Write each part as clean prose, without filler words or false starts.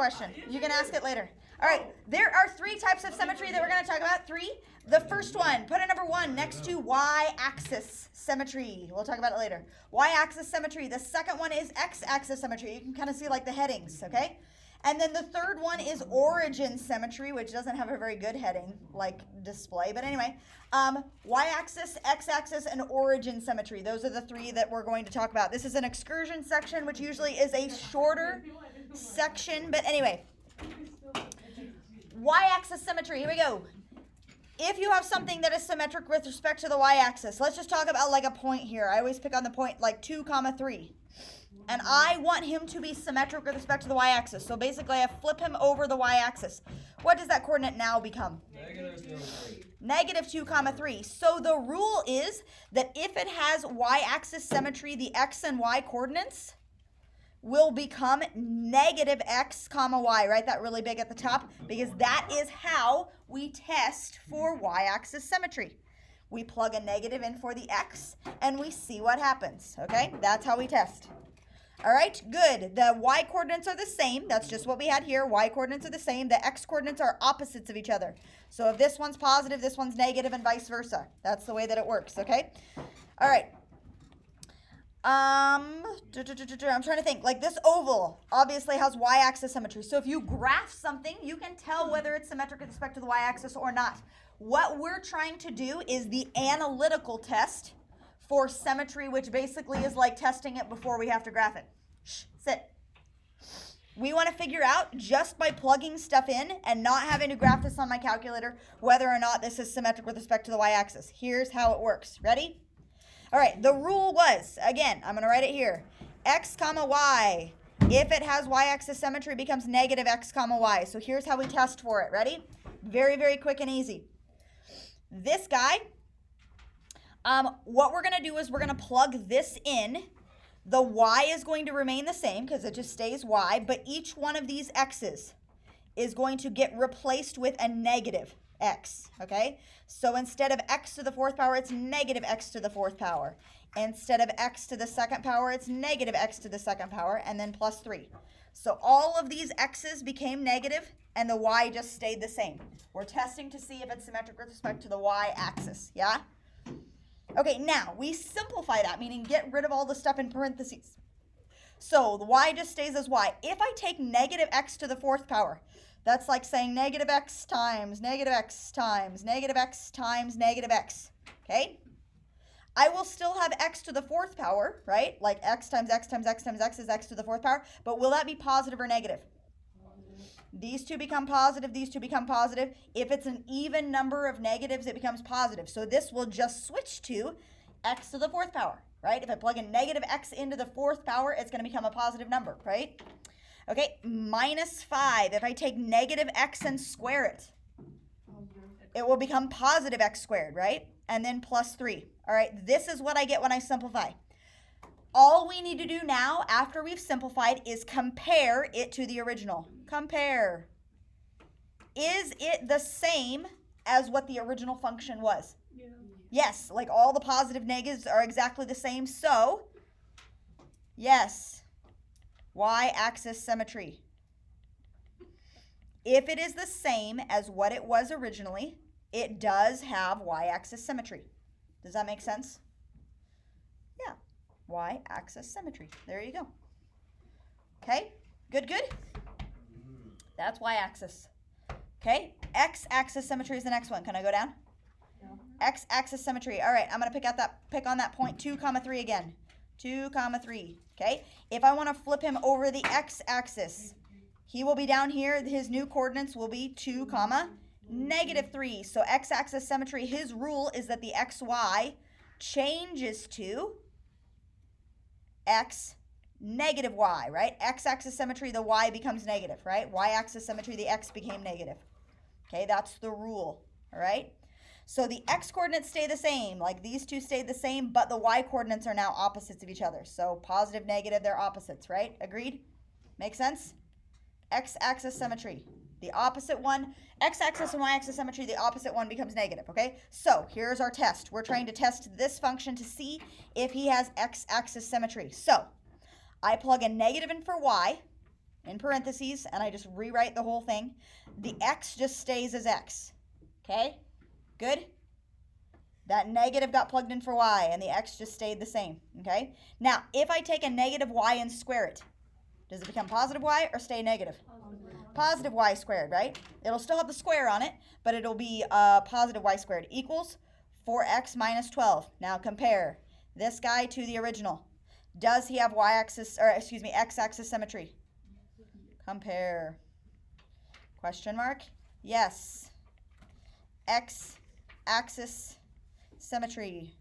question. You can ask it later. All right, there are 3 types of symmetry that we're going to talk about. 3. The first one, put a number 1 next to y-axis symmetry. We'll talk about it later. Y-axis symmetry. The second one is x-axis symmetry. You can kind of see like the headings, okay? And then the third one is origin symmetry, which doesn't have a very good heading, like display. But anyway, y-axis, x-axis, and origin symmetry. Those are the 3 that we're going to talk about. This is an excursion section, which usually is a shorter section. But anyway, y-axis symmetry, here we go. If you have something that is symmetric with respect to the y-axis, let's just talk about like a point here. I always pick on the point like 2, 3. And I want him to be symmetric with respect to the y-axis. So basically, I flip him over the y-axis. What does that coordinate now become? Negative 2, 3. So the rule is that if it has y-axis symmetry, the x and y coordinates will become negative x, y. Write that really big at the top, because that is how we test for y-axis symmetry. We plug a negative in for the x, and we see what happens. Okay, that's how we test. All right, good. The y coordinates are the same. That's just what we had here. Y coordinates are the same. The x coordinates are opposites of each other. So if this one's positive, this one's negative, and vice versa. That's the way that it works, okay? All right. I'm trying to think. Like this oval obviously has y-axis symmetry. So if you graph something, you can tell whether it's symmetric with respect to the y-axis or not. What we're trying to do is the analytical test for symmetry, which basically is like testing it before we have to graph it. Shh, sit. We want to figure out, just by plugging stuff in and not having to graph this on my calculator, whether or not this is symmetric with respect to the y-axis. Here's how it works. Ready? All right, the rule was, again, I'm going to write it here. X, y, if it has y-axis symmetry, becomes negative x, y. So here's how we test for it. Ready? Very, very quick and easy. This guy, what we're going to do is we're going to plug this in. The y is going to remain the same because it just stays y, but each one of these x's is going to get replaced with a negative x, okay? So instead of x to the 4th power, it's negative x to the 4th power. Instead of x to the 2nd power, it's negative x to the 2nd power, and then plus 3. So all of these x's became negative, and the y just stayed the same. We're testing to see if it's symmetric with respect to the y-axis, yeah? Okay, now we simplify that, meaning get rid of all the stuff in parentheses. So the y just stays as y. If I take negative x to the 4th power, that's like saying negative x times negative x times negative x times negative x, okay? I will still have x to the 4th power, right? Like x times x times x times x is x to the 4th power, but will that be positive or negative? These two become positive, these two become positive. If it's an even number of negatives, it becomes positive. So this will just switch to x to the 4th power, right? If I plug a negative x into the 4th power, it's going to become a positive number, right? Okay, minus 5. If I take negative x and square it, it will become positive x squared, right? And then plus 3. All right, this is what I get when I simplify. All we need to do now, after we've simplified, is compare it to the original. Compare. Is it the same as what the original function was? Yeah. Yes, like all the positive negatives are exactly the same. So, yes, y-axis symmetry. If it is the same as what it was originally, it does have y-axis symmetry. Does that make sense? Yeah. Y-axis symmetry. There you go. Okay, good, good. That's y-axis. Okay, x-axis symmetry is the next one. Can I go down? No. X-axis symmetry. All right, I'm going to pick on that point 2, 3 again. 2, 3. Okay, if I want to flip him over the x-axis, he will be down here. His new coordinates will be 2, negative 3. So x-axis symmetry, his rule is that the xy changes to x negative y, right? X-axis symmetry, the y becomes negative, right? Y-axis symmetry, the x became negative. Okay, that's the rule, all right? So the x coordinates stay the same, like these two stayed the same, but the y coordinates are now opposites of each other. So positive, negative, they're opposites, right? Agreed? Make sense? X-axis symmetry, the opposite one, x-axis and y-axis symmetry, the opposite one becomes negative, okay? So here's our test. We're trying to test this function to see if he has x-axis symmetry. So I plug a negative in for y, in parentheses, and I just rewrite the whole thing. The x just stays as x. Okay? Good? That negative got plugged in for y, and the x just stayed the same. Okay? Now, if I take a negative y and square it, does it become positive y or stay negative? Positive y squared, right? It'll still have the square on it, but it'll be positive y squared equals 4x minus 12. Now compare this guy to the original. Does he have y-axis, or excuse me, x-axis symmetry? Compare. Question mark? Yes. X-axis symmetry.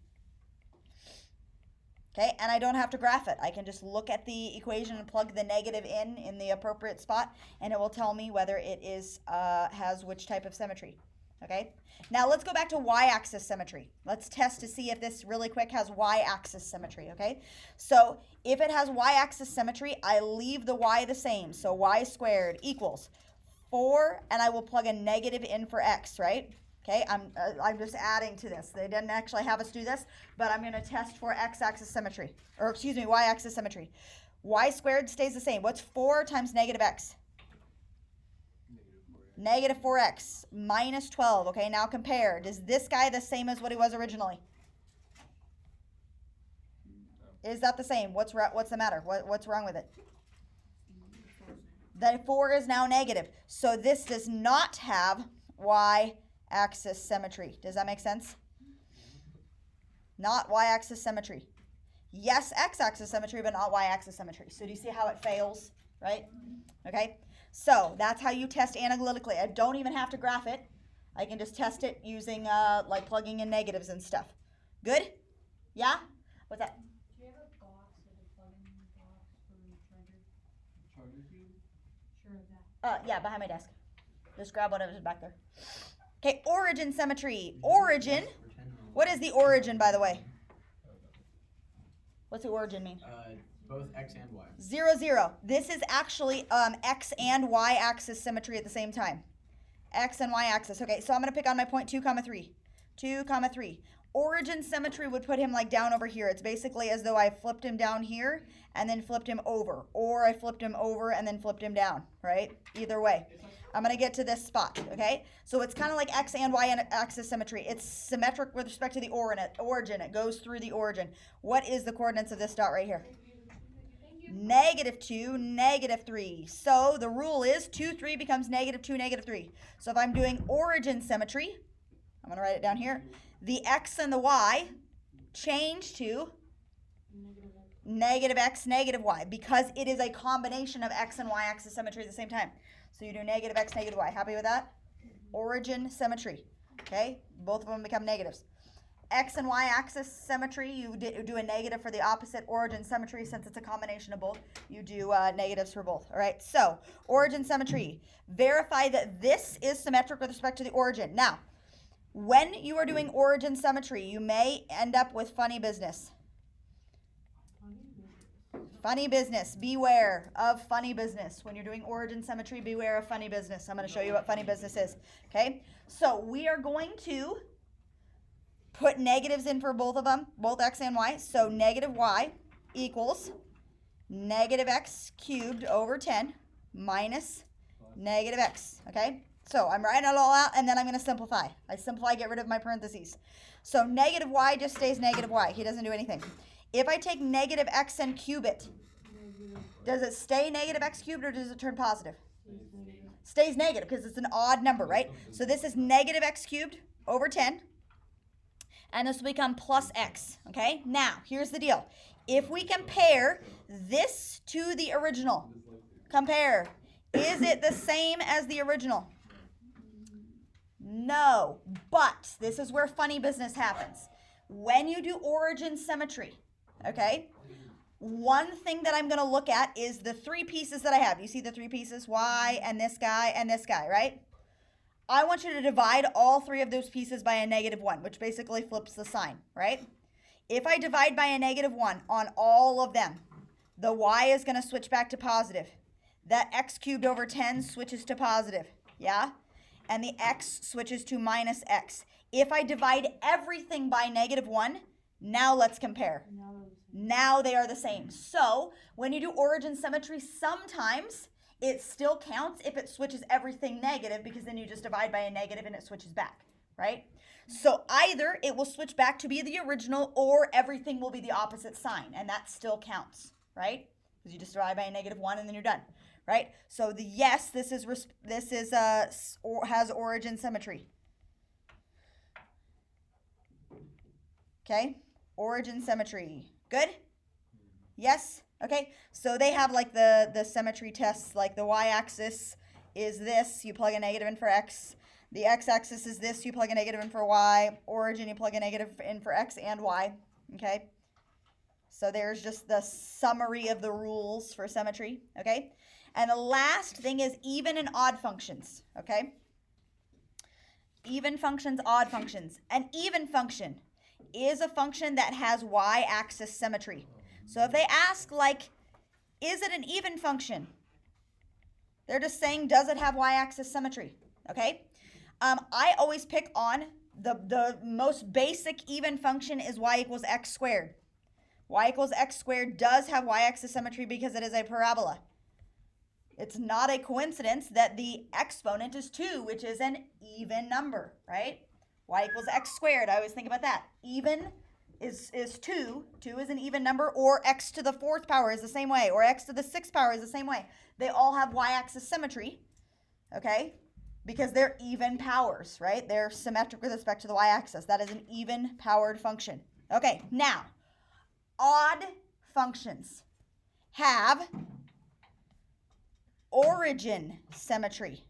Okay, and I don't have to graph it. I can just look at the equation and plug the negative in the appropriate spot, and it will tell me whether it is has which type of symmetry. Okay, now let's go back to y-axis symmetry. Let's test to see if this really quick has y-axis symmetry. Okay, so if it has y-axis symmetry, I leave the y the same. So y squared equals 4, and I will plug a negative in for x, right? Okay, I'm just adding to this. They didn't actually have us do this, but I'm going to test for x-axis symmetry, or excuse me, y-axis symmetry. Y squared stays the same. What's 4 times negative x? Negative 4x minus 12. Okay, now compare. Is this guy the same as what he was originally? Is that the same? What's the matter? What's wrong with it? The 4 is now negative. So this does not have y-axis symmetry. Does that make sense? Not y-axis symmetry. Yes, x-axis symmetry, but not y-axis symmetry. So do you see how it fails, right? Okay, so that's how you test analytically. I don't even have to graph it. I can just test it using like plugging in negatives and stuff. Good? Yeah? What's that? Do you have a box, like a plug-in box for the charger? Charger cube? Sure of that. Yeah, behind my desk. Just grab whatever's back there. Okay, origin symmetry. Origin. What is the origin, by the way? What's the origin mean? Both x and y. 0, 0. This is actually x and y axis symmetry at the same time. X and y axis. Okay, so I'm going to pick on my point 2, 3. 2, 3. Origin symmetry would put him like down over here. It's basically as though I flipped him down here and then flipped him over. Or I flipped him over and then flipped him down, right? Either way. I'm going to get to this spot, okay? So it's kind of like x and y axis symmetry. It's symmetric with respect to the origin. It goes through the origin. What is the coordinates of this dot right here? Negative 2, negative 3. So the rule is 2, 3 becomes negative 2, negative 3. So if I'm doing origin symmetry, I'm going to write it down here. The x and the y change to negative x, negative y, because it is a combination of x and y axis symmetry at the same time. So you do negative x, negative y. Happy with that? Origin symmetry. Okay? Both of them become negatives. X and y axis symmetry, you do a negative for the opposite. Origin symmetry, since it's a combination of both, you do negatives for both. All right, so origin symmetry. Verify that this is symmetric with respect to the origin. Now, when you are doing origin symmetry, you may end up with funny business. Funny business. Beware of funny business. When you're doing origin symmetry, beware of funny business. I'm going to show you what funny business is. Okay, so we are going to put negatives in for both of them, both x and y. So negative y equals negative x cubed over 10 minus negative x, okay? So I'm writing it all out, and then I'm going to simplify. I simplify, get rid of my parentheses. So negative y just stays negative y. He doesn't do anything. If I take negative x and cube it, does it stay negative x cubed or does it turn positive? Stays negative because it's an odd number, right? So this is negative x cubed over 10. And this will become plus x, okay? Now, here's the deal. If we compare this to the original, compare, is it the same as the original? No, but this is where funny business happens. When you do origin symmetry, okay, one thing that I'm going to look at is the 3 pieces that I have. You see the 3 pieces, y and this guy, right? I want you to divide all 3 of those pieces by a negative 1, which basically flips the sign, right? If I divide by a negative 1 on all of them, the y is going to switch back to positive. That x cubed over 10 switches to positive, yeah? And the x switches to minus x. If I divide everything by negative 1, now let's compare. Now they are the same. So when you do origin symmetry, sometimes it still counts if it switches everything negative, because then you just divide by a negative and it switches back, right? So either it will switch back to be the original, or everything will be the opposite sign, and that still counts, right? Because you just divide by a -1 and then you're done, right? So the yes, this is has origin symmetry. Okay, origin symmetry. Good? Yes? Okay, so they have like the symmetry tests, like the y-axis is this, you plug a negative in for x. The x-axis is this, you plug a negative in for y. Origin, you plug a negative in for x and y. Okay, so there's just the summary of the rules for symmetry. Okay, and the last thing is even and odd functions. Okay, even functions, odd functions. An even function is a function that has y-axis symmetry. So if they ask, like, is it an even function? They're just saying, does it have y-axis symmetry? Okay? I always pick on the most basic even function is y equals x squared. Y equals x squared does have y-axis symmetry because it is a parabola. It's not a coincidence that the exponent is 2, which is an even number, right? Y equals x squared. I always think about that. Even is 2. 2 is an even number, or x to the 4th power is the same way, or x to the 6th power is the same way. They all have y-axis symmetry, okay? Because they're even powers, right? They're symmetric with respect to the y-axis. That is an even powered function. Okay, now, odd functions have origin symmetry.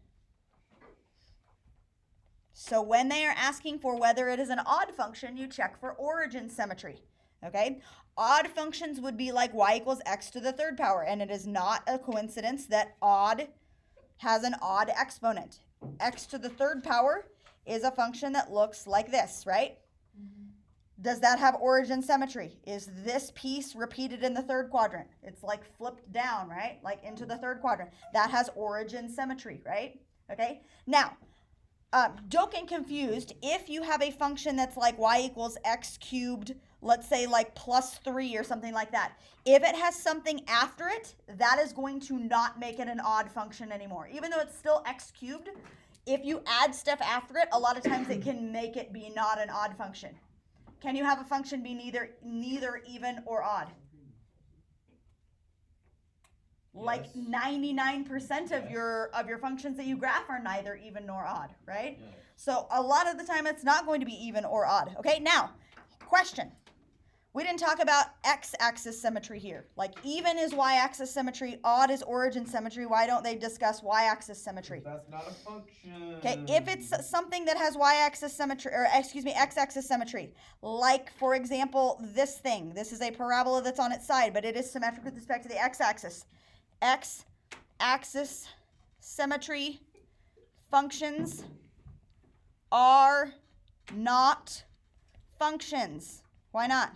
So when they are asking for whether it is an odd function, you check for origin symmetry, okay? Odd functions would be like y equals x to the 3rd power, and it is not a coincidence that odd has an odd exponent. X to the 3rd power is a function that looks like this, right? Does that have origin symmetry? Is this piece repeated in the 3rd quadrant? It's like flipped down, right? Like into the 3rd quadrant. That has origin symmetry, right? Okay, now, don't get confused. If you have a function that's like y equals x cubed, let's say like plus 3 or something like that, if it has something after it, that is going to not make it an odd function anymore. Even though it's still x cubed, if you add stuff after it, a lot of times it can make it be not an odd function. Can you have a function be neither even or odd? Like Yes. 99% of your functions that you graph are neither even nor odd, right? Yes. So a lot of the time it's not going to be even or odd. Okay, now, question. We didn't talk about x-axis symmetry here. Like even is y-axis symmetry, odd is origin symmetry. Why don't they discuss y-axis symmetry? That's not a function. Okay, if it's something that has y-axis symmetry, or excuse me, x-axis symmetry, like for example, this thing. This is a parabola that's on its side, but it is symmetric with respect to the x-axis. X-axis symmetry functions are not functions. Why not?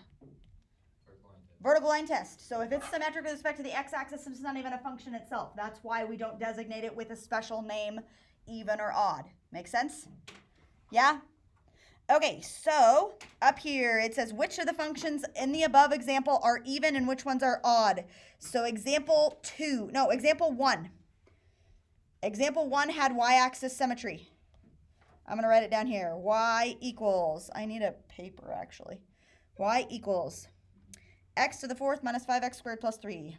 Vertical line test. So if it's symmetric with respect to the x-axis, it's not even a function itself. That's why we don't designate it with a special name, even or odd. Make sense? Yeah? Okay, so up here it says which of the functions in the above example are even and which ones are odd. So example 1. Example 1 had y-axis symmetry. I'm going to write it down here. Y equals, I need a paper actually. Y equals x to the 4th minus 5x squared plus 3.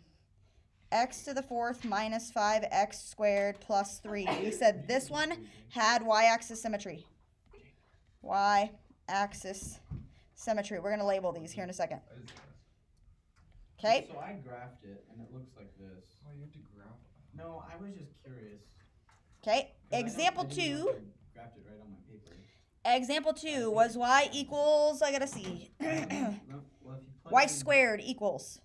X to the 4th minus 5x squared plus 3. We said this one had y-axis symmetry. Y-axis symmetry. We're going to label these here in a second. Okay? So I graphed it, and it looks like this. Oh, you have to graph it. No, I was just curious. Okay. 'Cause Example I didn't know 2. if I graphed it right on my paper. Example 2 was y equals, I got to see, Well, if you plug y in- squared equals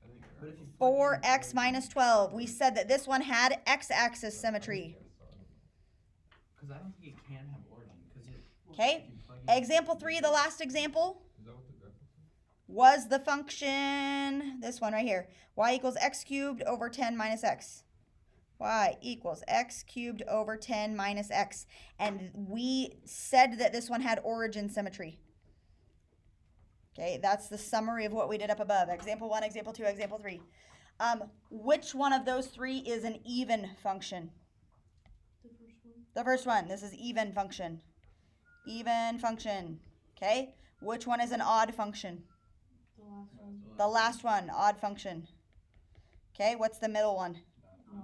I think But if you plug in 4x minus 12. We said that this one had x-axis symmetry. Because I don't think it can have origin. Because it. Okay. if you plug in- Example 3, the last example, Is that what the graph is? was the function, this one right here, y equals x cubed over 10 minus x. Y equals x cubed over 10 minus x. And we said that this one had origin symmetry. Okay, that's the summary of what we did up above. Example 1, example 2, example 3. Which one of those three is an even function? The first one. The first one. This is even function. Even function. Okay. Which one is an odd function? The last one. The last one, odd function. Okay. What's the middle one? No.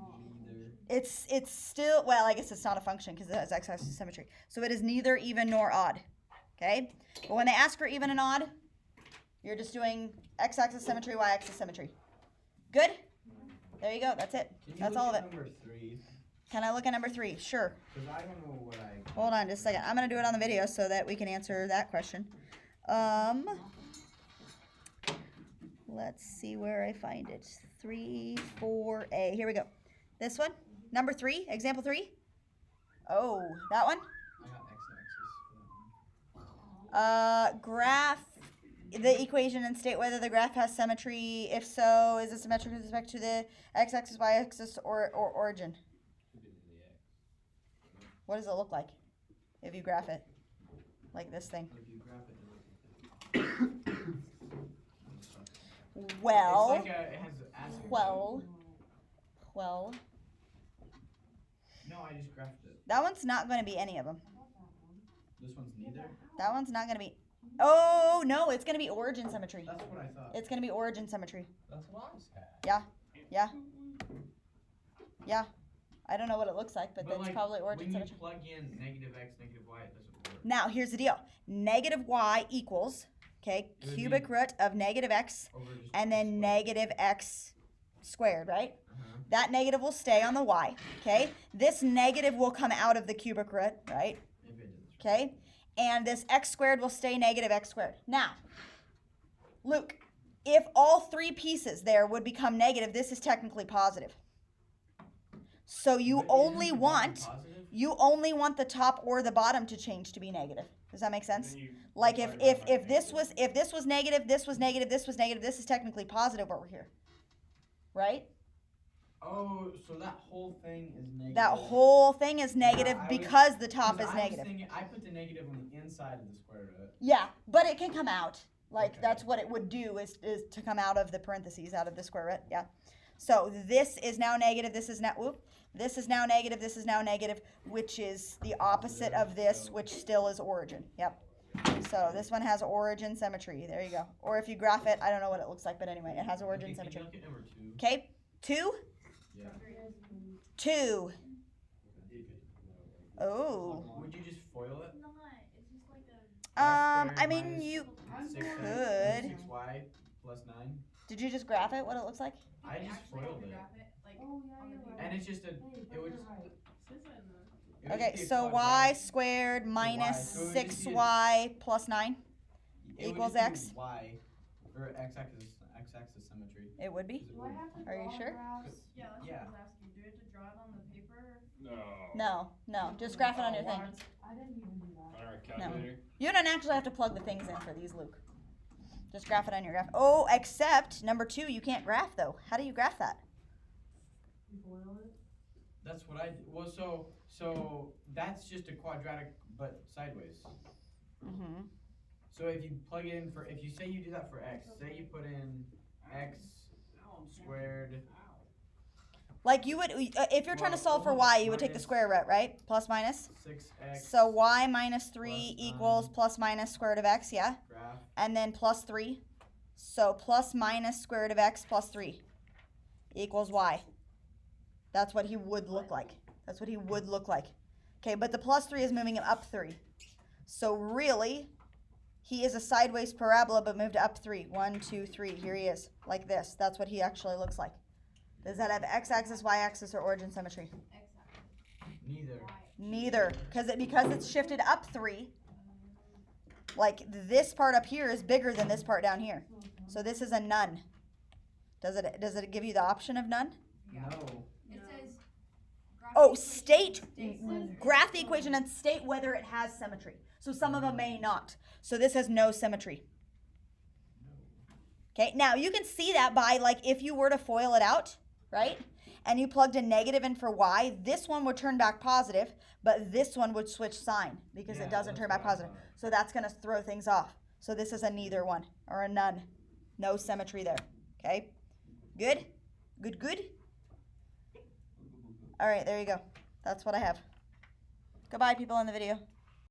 Neither. It's still, well, I guess it's not a function because it has x-axis symmetry. So it is neither even nor odd. Okay. But when they ask for even and odd, you're just doing x-axis symmetry, y-axis symmetry. Good? There you go. That's it. Can you That's look all of at it. number 3? Can I look at number 3? Sure. Because I don't know what I. Hold on just a second. I'm going to do it on the video so that we can answer that question. Let's see where I find it. 3, 4a. Here we go. This one. Number 3. Example 3. Oh, that one. I got x-axis for that one. Graph the equation and state whether the graph has symmetry. If so, is it symmetric with respect to the x-axis, y-axis, or origin? What does it look like if you graph it? Like this thing. If you graph it, it looks like that. Well, It's like it has acid. well, No, I just graphed it. that one's not going to be any of them. This one's neither? That one's not going to be. Oh, no, it's going to be origin symmetry. That's what I thought. It's going to be origin symmetry. That's what I said. Yeah. I don't know what it looks like, but that's like, probably origin when you symmetry. plug in negative x, negative y, it doesn't work. Now, here's the deal. Negative y equals, okay, It would cubic be- root of negative x Over just and then square. negative x squared, right? Uh-huh. That negative will stay on the y, okay? This negative will come out of the cubic root, right? Maybe I did this right. Okay? And this x squared will stay negative x squared. Now, Luke, if all three pieces there would become negative, this is technically positive. So you But isn't only the bottom want positive? the top or the bottom to change to be negative. Does that make sense? Then you Like if multiply that by this was negative. this was negative, this was negative, this was negative, this is technically positive over here. Right? Oh, so that whole thing is negative. That whole thing is negative I was- because the top 'Cause is I was negative. thinking- I put the negative on the inside of the square root. Yeah, but it can come out. Like Okay. that's what it would do is to come out of the parentheses, out of the square root. Yeah. So this is now negative, this is now this is now negative, this is now negative, which is the opposite of this, which still is origin. Yep. So this one has origin symmetry. There you go. Or if you graph it, I don't know what it looks like, but anyway, it has origin Okay, can you symmetry. look at number 2? Okay, 2, Yeah. 2. Oh. Would you just foil it? It's not. It's just like a. I mean, you 6x could. 6y plus 9. Did you just graph it? What it looks like? I just foiled it. Oh yeah, you're right. And it's just a. It would just. Right. it would Okay, just be a so y quadratic. squared minus So it would just be a- 6y plus 9. It would equals just be x. Y or x-axis symmetry. It would be. 'Cause it Do I would- have to Are you draw sure? graphs? Yeah, that's Yeah. what I was asking. Do I have to draw it on the paper? No, just graph it on your thing. I didn't even do that. On our calculator. You don't actually have to plug the things in for these, Luke. Just graph it on your graph. Oh, except number 2, you can't graph though. How do you graph that? You boil it. That's what I. Well, so that's just a quadratic, but sideways. Mm-hmm. So if you plug it in for, if you say you do that for x, say you put in x squared. Like you would, if you're trying to solve for y, you would take the square root, right? Plus minus. 6x. So y minus 3 Plus equals 9. plus minus square root of x, yeah? Graph. And then plus 3. So plus minus square root of x plus 3 equals y. That's what he would look like. That's what he would look like. Okay, but the plus 3 is moving him up 3. So really, he is a sideways parabola but moved up 3. 1, 2, 3. Here he is, like this. That's what he actually looks like. Does that have x-axis, y-axis, or origin symmetry? Neither. Neither, because it's shifted up 3. Like this part up here is bigger than this part down here. So this is a none. Does it give you the option of none? No. It says. Oh, graph the equation and state whether it has symmetry. So some of them may not. So this has no symmetry. Okay, now you can see that by like if you were to FOIL it out, right? And you plugged a negative in for y, this one would turn back positive, but this one would switch sign because Yeah, it doesn't that's turn back what I positive. thought. So that's going to throw things off. So this is a neither one or a none. No symmetry there. Okay? Good? Good, good? All right, there you go. That's what I have. Goodbye, people in the video.